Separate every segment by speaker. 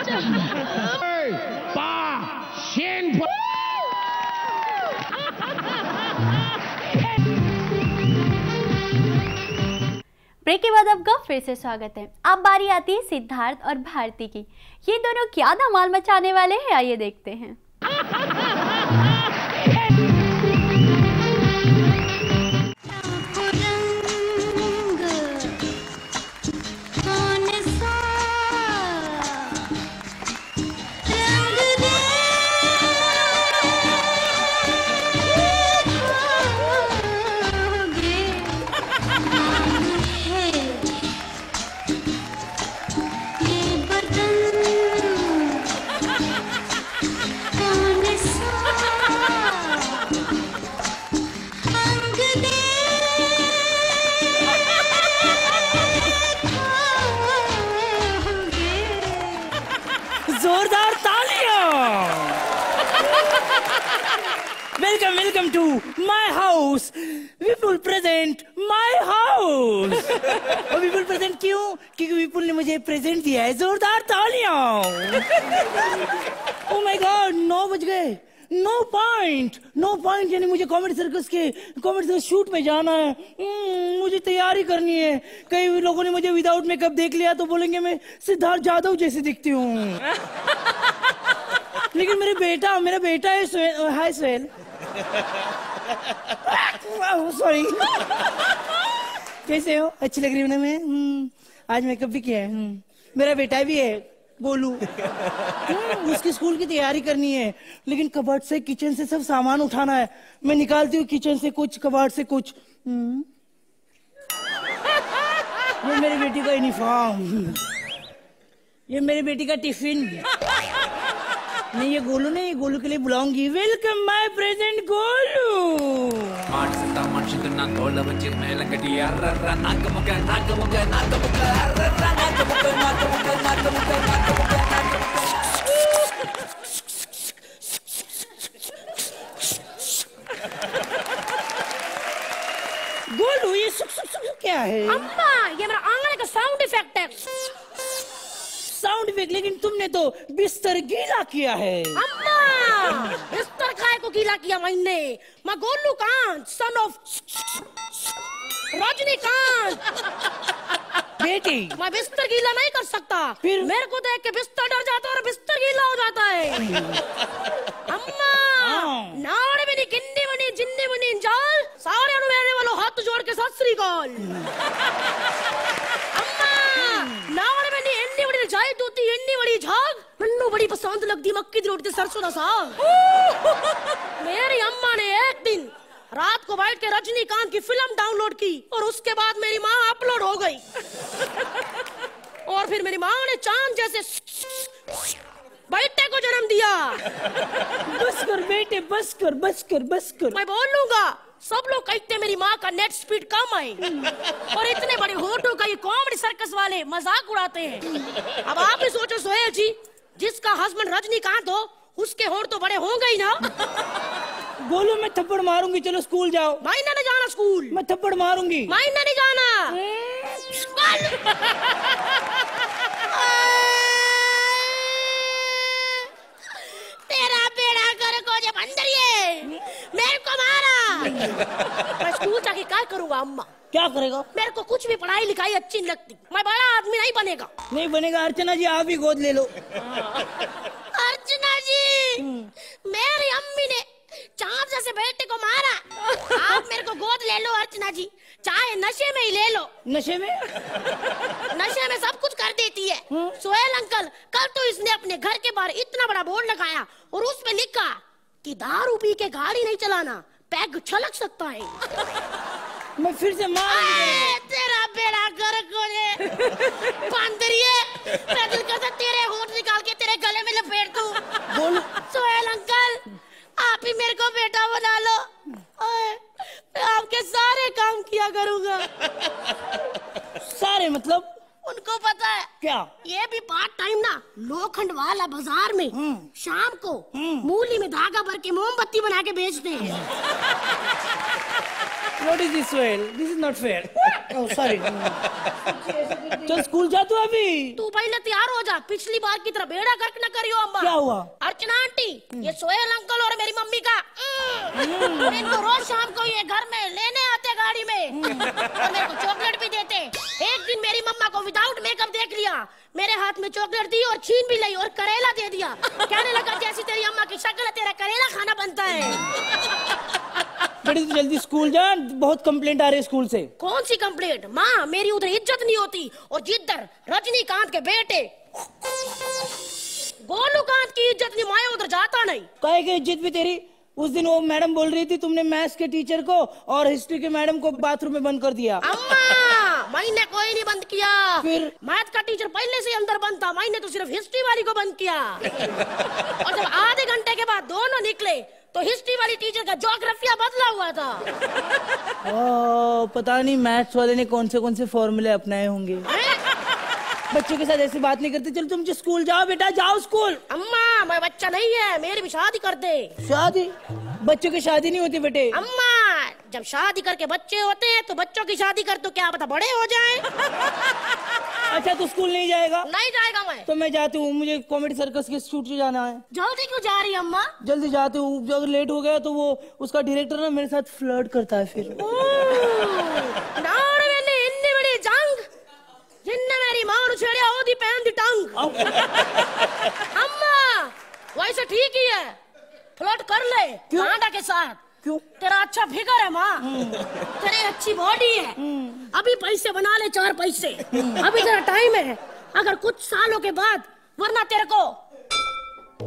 Speaker 1: Break के बाद आपका फिर से स्वागत है। अब बारी आती है सिद्धार्थ और भारती की। ये दोनों क्या धमाल मचाने वाले हैं, आइए देखते हैं।
Speaker 2: जोरदार तालियां। Welcome to my house. Vipul present my house. और विपुल प्रेजेंट क्यों? क्योंकि विपुल ने मुझे प्रेजेंट दिया है। जोरदार तालियां। ओह माय गॉड, 9 बज गए। नो पॉइंट यानी मुझे कॉमेडी सर्कस शूट में जाना है। मुझे तैयारी करनी है। कई लोगों ने मुझे विदाउट मेकअप देख लिया तो बोलेंगे मैं सिद्धार्थ जादव जैसे दिखती हूँ। लेकिन मेरा बेटा है हाय स्वेल। सॉरी। कैसे हो? अच्छी लग रही हूँ ना मैं? आज मेकअप भी किया है। मेरा बेटा भी है बोलू। उसकी स्कूल की तैयारी करनी है, लेकिन कबर्ड से किचन से सब सामान उठाना है। मैं निकालती हूँ किचन से कुछ, कबर्ड से कुछ। ये मेरी बेटी का यूनिफॉर्म, ये मेरी बेटी का टिफिन। नहीं ये गोलू के लिए बुलाऊंगी। Welcome my present Golu. Golu ये सुख क्या है?
Speaker 3: अम्मा ये मेरा आंगन का साउंड इफेक्ट है।
Speaker 2: Sound effect? लेकिन तुमने तो बिस्तर गीला किया है।
Speaker 3: अम्मा बिस्तर काय को गीला किया मैंने? मैं गोलू कांत, सन ऑफ रजनीकांत।
Speaker 2: बेटी
Speaker 3: मैं बिस्तर गीला नहीं कर सकता।
Speaker 2: फिर
Speaker 3: मेरे को देख के बिस्तर डर जाता है और बिस्तर गीला हो जाता है। अम्मा नाड़ में गिन्नी बनी जिन्नी बनी जाल सारे अनुमेरे वालों हाथ जोड़ के सत श्री अकाल। अम्मा नाड़ में एन्नी बड़ी जाई दूती एन्नी बड़ी झाग मन्नू बड़ी पसंद लगती मक्की दी रोटी सरसों दा साग। मेरी अम्मा ने एक दिन रात को बैठ के रजनीकांत की फिल्म डाउनलोड की और उसके बाद मेरी माँ अपलोड हो गई। और फिर मेरी माँ ने चांद जैसे बेटे को जन्म दिया।
Speaker 2: बस कर बेटे, बस कर।
Speaker 3: मैं बोलूंगा सब लोग कहते मेरी माँ का नेट स्पीड कम है और इतने बड़े होठों का ये कॉमेडी सर्कस वाले मजाक उड़ाते हैं। अब आप ही सोचो सोहेल जी, जिसका हस्बैंड रजनीकांत हो उसके होठ तो बड़े होंगे ही ना।
Speaker 2: गोलू मैं थप्पड़ मारूंगी, चलो स्कूल जाओ।
Speaker 3: मैं नहीं जाना स्कूल।
Speaker 2: मैं थप्पड़ मारूंगी।
Speaker 3: मैं नहीं जाना। तेरा बेड़ा कर को जब अंदर ये मेरे को मारा। मैं स्कूल जाके क्या करूंगा अम्मा?
Speaker 2: क्या करेगा?
Speaker 3: मेरे को कुछ भी पढ़ाई लिखाई अच्छी नहीं लगती। मैं बड़ा आदमी नहीं बनेगा।
Speaker 2: नहीं बनेगा। अर्चना जी आप भी गोद ले लो।
Speaker 3: अर्चना जी मेरी अम्मी ने चांद जैसे बेटे को मारा। आप मेरे को गोद ले लो अर्चना जी, चाहे नशे में ही ले लो।
Speaker 2: नशे में?
Speaker 3: नशे में सब कुछ कर देती है। सोहेल अंकल कल तो इसने अपने घर के बाहर इतना बड़ा बोर्ड लगाया और उस पे लिखा कि दारू पी के गाड़ी नहीं चलाना, पैग छलक सकता है।
Speaker 2: मैं फिर से मार
Speaker 3: तेरा बेड़ा गर्क हो जाए। बांदरिये मैं दिल करता तेरे होठ निकाल के तेरे गले में लपेट दूं।
Speaker 2: बोल
Speaker 3: सोहेल अंकल आप ही मेरे को बेटा बना लो। मैं आपके सारे काम किया करूंगा।
Speaker 2: सारे मतलब?
Speaker 3: उनको पता है
Speaker 2: क्या?
Speaker 3: ये भी पार्ट टाइम ना लोखंड वाला बाजार में शाम को मूली में धागा भर के मोमबत्ती बना के बेचते हैं।
Speaker 2: What is this, Sohail? This is not fair. Oh, sorry. चल स्कूल जा तू अभी।
Speaker 3: तू पहले तैयार हो जा, पिछली बार की तरह बेड़ा गर्क न करियो अम्मा।
Speaker 2: क्या हुआ?
Speaker 3: अर्चना आंटी, ये सोहेल अंकल और मेरी मम्मी का इनको रोज शाम को ये घर में लेने आते गाड़ी में और मेरे को चॉकलेट भी देते। एक दिन मेरी मम्मा को विदाउट मेकअप देख लिया, मेरे हाथ में चॉकलेट दी और छीन भी ली और करेला दे दिया। कहने लगा जैसी तेरी अम्मा की शक्ल तेरा करेला खाना बनता है।
Speaker 2: बेटी तू जल्दी स्कूल जा, बहुत कंप्लेंट आ रही है स्कूल से।
Speaker 3: कौन सी कंप्लेंट? माँ मेरी उधर इज्जत नहीं होती और जिधर रजनीकांत के बेटे गोलूकांत की इज्जत नहीं, मैं उधर जाता नहीं।
Speaker 2: काहे की इज्जत भी तेरी? उस दिन वो मैडम बोल रही थी तुमने मैथ्स के टीचर को और हिस्ट्री के मैडम को बाथरूम में बंद कर दिया।
Speaker 3: अम्मा मैंने कोई नहीं बंद किया।
Speaker 2: फिर
Speaker 3: मैथ का टीचर पहले से अंदर बंद था, मैंने तो सिर्फ हिस्ट्री वाली को बंद किया। और जब आधे घंटे के बाद दोनों निकले तो हिस्ट्री वाली टीचर का ज्योग्राफिया बदला हुआ था।
Speaker 2: पता नहीं मैथ्स वाले ने कौन से फॉर्मूले अपनाए होंगे। बच्चों के साथ ऐसी बात नहीं करते। चलो तुम जो स्कूल जाओ बेटा, जाओ स्कूल।
Speaker 3: अम्मा मैं बच्चा नहीं है, मेरी भी शादी कर दे।
Speaker 2: शादी? बच्चों की शादी नहीं होती बेटे।
Speaker 3: अम्मा जब शादी करके बच्चे होते हैं तो बच्चों की शादी कर तो क्या पता बड़े हो जाएं।
Speaker 2: अच्छा तू स्कूल नहीं जाएगा?
Speaker 3: नहीं जाएगा मैं।
Speaker 2: तो मैं जाती हूँ, मुझे कॉमेडी सर्कस के शूट से जाना है।
Speaker 3: जल्दी क्यों जा रही है अम्मा?
Speaker 2: जल्दी जाती हूँ, अगर लेट हो गया तो वो उसका डायरेक्टर ना मेरे साथ फ्लर्ट करता है फिर।
Speaker 3: इतनी बड़ी जंग जिनने मेरी मां छेड़िया ओदी पहन दी टंग। अम्मा वैसे ठीक ही है, फ्लर्ट कर ले कांडा के साथ।
Speaker 2: क्यों?
Speaker 3: तेरा अच्छा फिगर है माँ, तेरी अच्छी बॉडी है, अभी पैसे बना ले 4 पैसे, अभी तेरा टाइम है। अगर कुछ सालों के बाद वरना तेरे को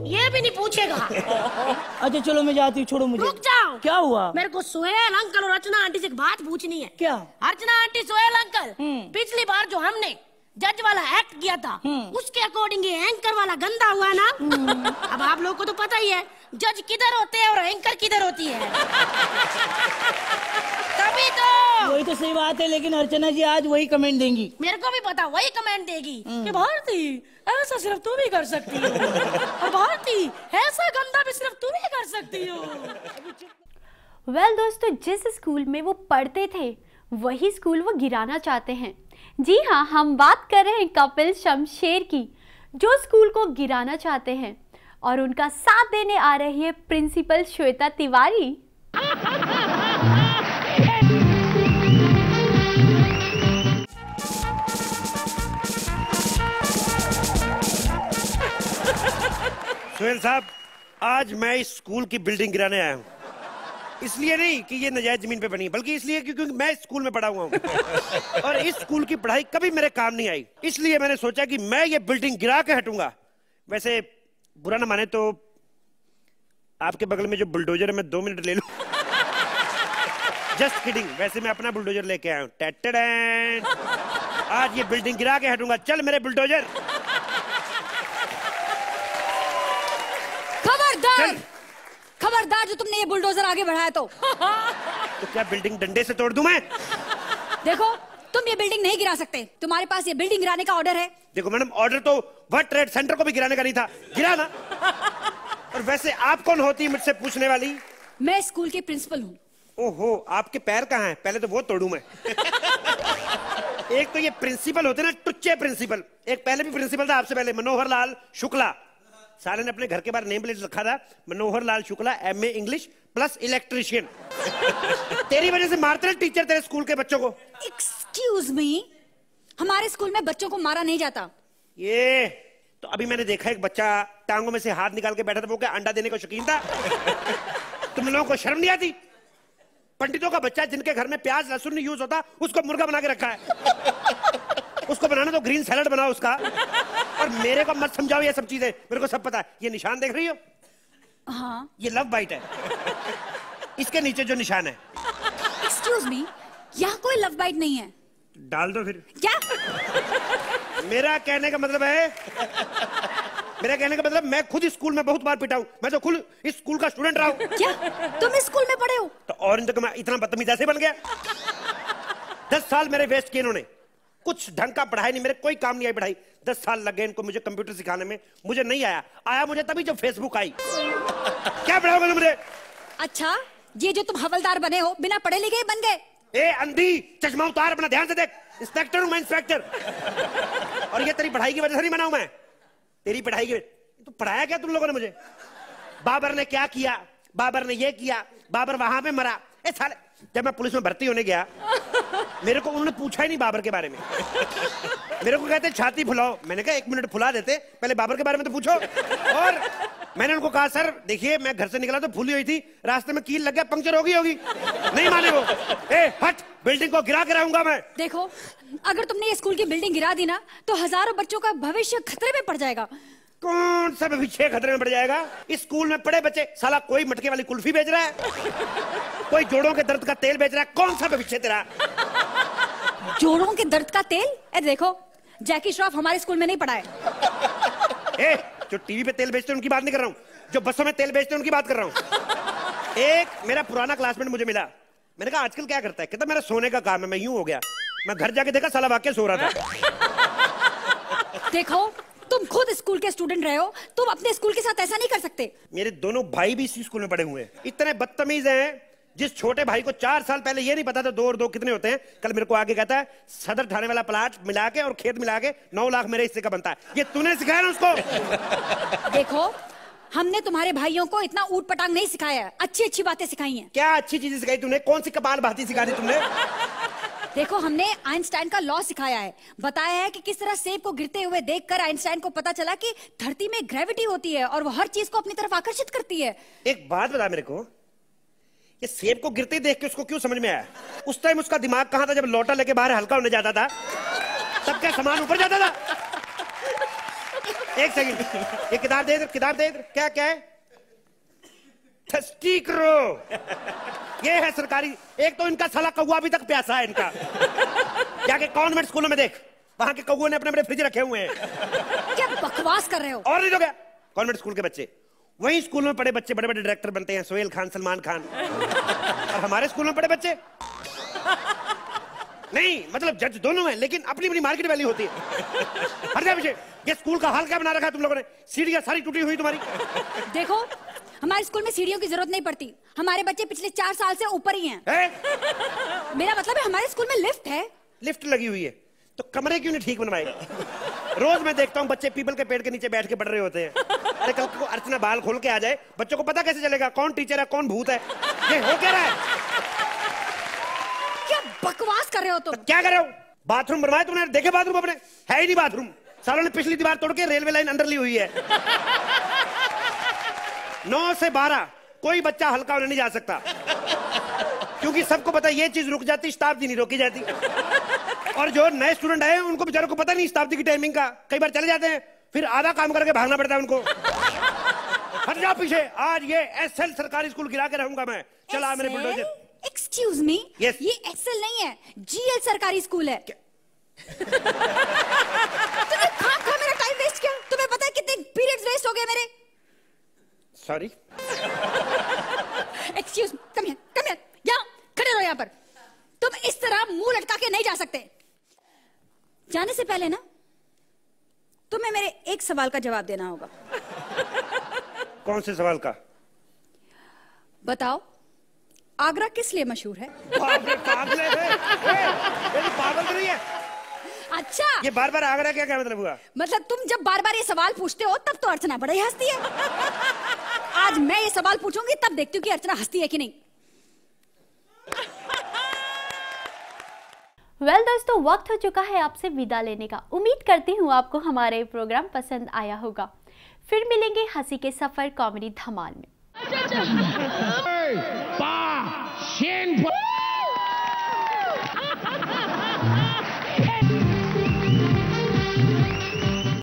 Speaker 3: ये भी नहीं पूछेगा।
Speaker 2: अच्छा चलो मैं जाती हूँ, छोड़ो मुझे।
Speaker 3: रुक जाओ।
Speaker 2: क्या हुआ?
Speaker 3: मेरे को सोहेल अंकल और अर्चना आंटी से एक बात पूछनी है।
Speaker 2: क्या?
Speaker 3: अर्चना आंटी सोहेल अंकल, पिछली बार जो हमने जज वाला एक्ट किया था उसके अकॉर्डिंग ये एंकर वाला गंदा हुआ ना। अब आप लोगों को तो पता ही है जज किधर होते हैं और एंकर किधर होती है। तभी तो
Speaker 2: वही तो सही बात है, लेकिन अर्चना जी आज वही कमेंट देंगी।
Speaker 3: मेरे को भी पता वही कमेंट देगी कि भारती ऐसा सिर्फ तुम ही कर सकती हो और भारती ऐसा गंदा भी सिर्फ तुम ही कर सकती हो।
Speaker 1: वेल दोस्तों, जिस स्कूल में वो पढ़ते थे वही स्कूल वो गिराना चाहते हैं। जी हाँ, हम बात कर रहे हैं कपिल शमशेर की, जो स्कूल को गिराना चाहते हैं। और उनका साथ देने आ रही है प्रिंसिपल श्वेता तिवारी।
Speaker 4: सोहेल साहब, आज मैं इस स्कूल की बिल्डिंग गिराने आया हूँ। इसलिए नहीं कि ये नजायज जमीन पे बनी है, बल्कि इसलिए क्योंकि मैं इस स्कूल में पढ़ा हुआ हूँ और इस स्कूल की पढ़ाई कभी मेरे काम नहीं आई। इसलिए मैंने सोचा कि मैं ये बिल्डिंग गिरा के हटूंगा। वैसे बुरा ना माने तो आपके बगल में जो बुलडोजर है मैं 2 मिनट ले लूं। जस्ट किडिंग, वैसे मैं अपना बुलडोजर लेके आया हूँ। आज ये बिल्डिंग गिरा के हटूंगा। चल मेरे बुलडोजर।
Speaker 5: खबरदार, खबरदार, जो तुमने ये बुलडोजर आगे बढ़ाया तो
Speaker 4: क्या बिल्डिंग डंडे से तोड़ दूं मैं?
Speaker 5: देखो तुम ये बिल्डिंग नहीं गिरा सकते, तुम्हारे पास ये बिल्डिंग गिराने का ऑर्डर है।
Speaker 4: देखो मैडम, ऑर्डर तो वर्ल्ड ट्रेड सेंटर को भी गिराने का नहीं था, गिरा ना। और वैसे आप कौन होती है मुझसे पूछने वाली?
Speaker 5: मैं स्कूल की प्रिंसिपल हूँ।
Speaker 4: ओहो, आपके पैर कहाँ हैं? पहले तो वो तोड़ू मैं। एक तो ये प्रिंसिपल होते ना, टुच्चे प्रिंसिपल। एक पहले भी प्रिंसिपल था आपसे पहले, मनोहर लाल शुक्ला। साले ने अपने घर के बाहर नेम प्लेट रखा था, Manohar Lal Shukla MA English plus electrician. तेरी वजह से मारते हैं टीचर तेरे स्कूल के बच्चों को।
Speaker 5: एक्सक्यूज मी, हमारे स्कूल में बच्चों को मारा नहीं जाता।
Speaker 4: ये तो अभी मैंने देखा एक बच्चा टांगों में से हाथ निकाल के बैठा था, वो क्या अंडा देने को शौकीन था? तुम लोगों को शर्म नहीं आती? पंडितों का बच्चा जिनके घर में प्याज लहसुन नहीं यूज होता, उसको मुर्गा बना के रखा है। उसको बनाना तो ग्रीन सैलड बनाओ उसका। और मेरे को मत समझाओ ये सब चीजें, मेरे को सब पता है। ये निशान देख रही हो?
Speaker 5: हाँ।
Speaker 4: ये लव बाइट है। इसके नीचे जो निशान है।
Speaker 5: एक्सक्यूज मी, यहाँ कोई लव बाइट नहीं है।
Speaker 4: डाल दो फिर।
Speaker 5: क्या?
Speaker 4: मेरा कहने का मतलब मैं खुद इस स्कूल में बहुत बार पिटा हूं। मैं तो खुद इस स्कूल का स्टूडेंट रहा हूं।
Speaker 5: क्या तुम इस स्कूल में पढ़े हो?
Speaker 4: तो और इनका मैं इतना बदतमीज ऐसे बन गया? 10 साल मेरे वेस्ट किए इन्होंने। कुछ ढंग का पढ़ाई नहीं, मेरे कोई काम नहीं आई पढ़ाई। 10 साल लग गए इनको मुझे कंप्यूटर सिखाने में। मुझे नहीं आया मुझे तभी जब फेसबुक आई। क्या पढ़ाओगे तुम मुझे?
Speaker 5: अच्छा, ये जो तुम हवलदार बने हो बिना पढ़े लिखे बन गए।
Speaker 4: ए अंधी, चश्मा उतार, अपना ध्यान से देख। इंस्पेक्टर हूं मैं, इंस्पेक्टर। और ये तेरी पढ़ाई की वजह से नहीं बना हूं मैं, तेरी पढ़ाई की। तो पढ़ाया क्या तुम लोगों ने मुझे? बाबर ने क्या किया, बाबर ने ये किया, बाबर वहां पे मरा। ए साले, जब मैं पुलिस में भर्ती होने गया मेरे को उन्होंने पूछा ही नहीं बाबर के बारे में। मेरे को कहते छाती फुलाओ, मैंने कहा 1 मिनट फुला देते, पहले बाबर के बारे में तो पूछो। और मैंने उनको कहा सर देखिए मैं घर से निकला तो फूली हुई थी, रास्ते में कील लग गया, पंक्चर होगी। नहीं माने वो। ए हट, बिल्डिंग को गिरा के रहूंगा मैं।
Speaker 5: देखो, अगर तुमने ये स्कूल की बिल्डिंग गिरा दी ना तो हजारों बच्चों का भविष्य खतरे में पड़ जाएगा।
Speaker 4: कौन सा भविष्य खतरे में पड़ जाएगा? इस स्कूल में पढ़े बच्चे, साला कोई मटके वाली कुल्फी बेच रहा है, कोई जोड़ों के दर्द का तेल बेच रहा है। कौन सा भविष्य तेरा?
Speaker 5: जोड़ों के दर्द का तेल? ए देखो, जैकी श्रॉफ हमारे स्कूल में नहीं पढ़ा है।
Speaker 4: ए, जो टीवी पे तेल बेचते हैं उनकी बात नहीं कर रहा हूँ, जो बसों में तेल बेचते हैं उनकी बात कर रहा हूँ। एक मेरा पुराना क्लासमेट मुझे मिला, मैंने कहा आजकल क्या करता है? कहता मेरा सोने का काम है। मैं यूं हो गया, मैं घर जाके देखा साला वाकई सो रहा था।
Speaker 5: देखो, तुम खुद स्कूल के स्टूडेंट रहे हो, तुम अपने स्कूल के साथ ऐसा नहीं कर सकते।
Speaker 4: मेरे दोनों भाई भी इसी स्कूल में पढ़े हुए हैं। इतने बदतमीज हैं, जिस छोटे भाई को 4 साल पहले ये नहीं पता था 2 और 2 कितने होते हैं, कल मेरे को आगे कहता है सदर थाने वाला प्लाट मिला के और खेत मिला के 9 लाख मेरे हिस्से का बनता है। ये तूने सिखाया ना उसको?
Speaker 5: देखो, हमने तुम्हारे भाइयों को इतना ऊट पटांग नहीं सिखाया है, अच्छी अच्छी बातें सिखाई हैं।
Speaker 4: क्या अच्छी चीजें सिखाई तूने? कौन सी कपाल भाती सिखा दी तुमने?
Speaker 5: देखो, हमने आइंस्टाइन का लॉ सिखाया है, बताया है कि किस तरह सेब को गिरते हुए देखकर आइंस्टाइन को पता चला कि धरती में ग्रेविटी होती है और वो हर चीज को अपनी तरफ आकर्षित करती है।
Speaker 4: एक बात बता मेरे को, ये सेब को गिरते देख के उसको क्यों समझ में आया? उस टाइम उसका दिमाग कहां था जब लोटा लेके बाहर हल्का होने जाता था? तब क्या सामान ऊपर जाता था? एक सेकंड, ये किताब दे इधर, किताब दे इधर। क्या क्या है? ये है सरकारी। एक तो इनका साला कौवा अभी तक प्यासा है इनका। जाके कॉन्वेंट स्कूलों में देख, वहां के कौवे ने अपने अपने फ्रिज रखे हुए हैं।
Speaker 5: क्या बकवास कर रहे हो?
Speaker 4: और नहीं तो क्या, कॉन्वेंट स्कूल के बच्चे, वही स्कूल में पढ़े बच्चे बड़े बड़े डायरेक्टर बनते हैं, सोहेल खान, सलमान खान। और हमारे स्कूल में पढ़े बच्चे नहीं, मतलब जज दोनों हैं, लेकिन अपनी अपनी मार्केट वैल्यू होती है। हर जगह पीछे। ये स्कूल का हाल क्या बना रखा है तुम लोगों ने? सीढ़ियां सारी टूटी हुई तुम्हारी।
Speaker 5: देखो, हमारे स्कूल में सीढ़ियों की जरूरत नहीं पड़ती, हमारे बच्चे पिछले 4 साल से ऊपर ही हैं। मेरा मतलब है हमारे स्कूल में लिफ्ट है।
Speaker 4: लिफ्ट लगी हुई है तो कमरे क्यों नहीं ठीक बनवाए? रोज मैं देखता हूँ बच्चे पीपल के पेड़ के नीचे बैठ के पढ़ रहे होते हैं। अरे कल को अर्चना बाल खोल के आ जाए, बच्चों को पता कैसे चलेगा कौन टीचर है कौन भूत है? ये हो क्या रहा है?
Speaker 5: क्या बकवास कर रहे हो तुम?
Speaker 4: तो क्या कर रहे हो? बाथरूम बनवाए तुमने? देखे बाथरूम अपने? है ही नहीं बाथरूम। सालों ने पिछली दीवार तोड़ के रेलवे लाइन अंदर ली हुई है। 9 से 12 कोई बच्चा हल्का होने नहीं जा सकता, क्योंकि सबको पता ये चीज रुक जाती, शताब्दी नहीं रोकी जाती। और जो नए स्टूडेंट आए उनको बेचारों को पता नहीं शताब्दी की टाइमिंग का, कई बार चले जाते हैं, फिर आधा काम करके भागना पड़ता है उनको। हट जाओ पीछे। आज ये एसएल सरकारी स्कूल गिरा के रहूंगा मैं। चला मेरे बुलडोजर।
Speaker 5: Excuse me,
Speaker 4: Yes.
Speaker 5: ये एक्सेल नहीं है, जीएल सरकारी स्कूल है। तुमने खाम मेरा टाइम वेस्ट किया। तुम्हें पता है कितने पीरियड्स वेस्ट हो गए मेरे?
Speaker 4: सॉरी।
Speaker 5: एक्सक्यूज, कम हियर, यहाँ खड़े रहो यहाँ पर। तुम इस तरह मुंह लटका के नहीं जा सकते। जाने से पहले ना तुम्हें मेरे एक सवाल का जवाब देना होगा।
Speaker 4: कौन से सवाल का?
Speaker 5: बताओ, आगरा किस लिए मशहूर है?
Speaker 4: पागल है? पागल तो नहीं है।
Speaker 5: अच्छा,
Speaker 4: ये बार बार आगरा क्या मतलब हुआ?
Speaker 5: मतलब तुम जब बार बार ये सवाल पूछते हो तब तो अर्चना बड़ा ही हंसती है। आज मैं ये सवाल पूछूंगी तब देखती हूँ कि अर्चना हंसती है कि नहीं।
Speaker 1: वेल दोस्तों, वक्त हो चुका है आपसे विदा लेने का। उम्मीद करती हूँ आपको हमारे प्रोग्राम पसंद आया होगा। फिर मिलेंगे हंसी के सफर कॉमेडी धमाल में।